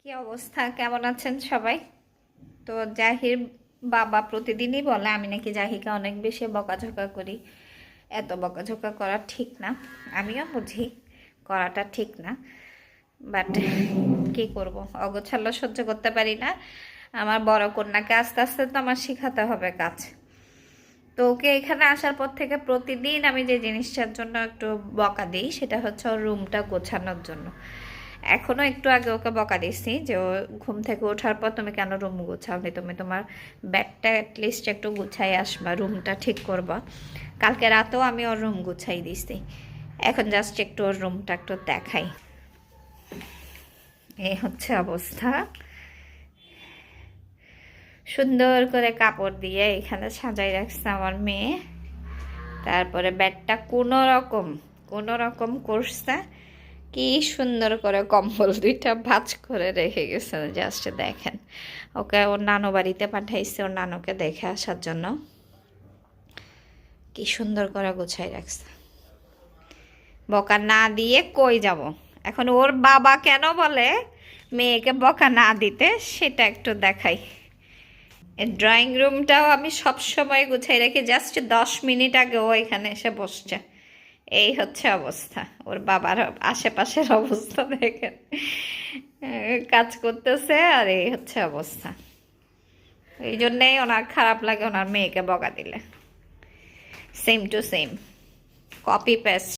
কি অবস্থা, কেমন আছেন সবাই? তো জাহির বাবা প্রতিদিনই বলে আমি নাকি জাহিকে অনেক বেশি বকাঝকা করি। এত বকাঝকা করা ঠিক না, আমিও বুঝি করাটা ঠিক না, বাট কি করব, অগোছালো সহ্য করতে পারি না। আমার বড় কন্যাকে আস্তে আস্তে তো আমার শেখাতে হবে কাজ। তো ওকে এখানে আসার পর থেকে প্রতিদিন আমি যে জিনিসটার জন্য একটু বকা দিই সেটা হচ্ছে ওর রুমটা গোছানোর জন্য। এখনো একটু আগে ওকে বকা দিচ্ছি যে ও ঘুম থেকে ওঠার পর তুমি কেন রুম গোছাওনি, তুমি তোমার ব্যাগটা অ্যাটলিস্ট একটু গুছাই আসবা, রুমটা ঠিক করবা। কালকে রাতেও আমি ওর রুম গুছাই দিছি। এখন জাস্ট একটু ওর রুমটা একটু দেখাই। এই হচ্ছে অবস্থা। সুন্দর করে কাপড় দিয়ে এখানে সাজাই রাখছে আমার মেয়ে। তারপরে বেডটা কোনো রকম করছে। কি সুন্দর করে কম্বল দুইটা ভাঁজ করে রেখে গেছে, জাস্ট দেখেন। ওকে ওর নানু বাড়িতে পাঠাইছে ওর নানুকে দেখে আসার জন্য। কি সুন্দর করে গোছাই রাখছে। বকা না দিয়ে কই যাব। এখন ওর বাবা কেন বলে মেয়েকে বকা না দিতে সেটা একটু দেখাই। ড্রয়িং রুমটাও আমি সব সময় গুছাই রাখি, জাস্ট 10 মিনিট আগে ও এখানে এসে বসছে। এই হচ্ছে অবস্থা। ওর বাবার আশেপাশের অবস্থা দেখেন, কাজ করতেছে আর এই হচ্ছে অবস্থা। এই জন্যেই ওনার খারাপ লাগে ওনার মেয়েকে বকা দিলে। Same to same, copy paste.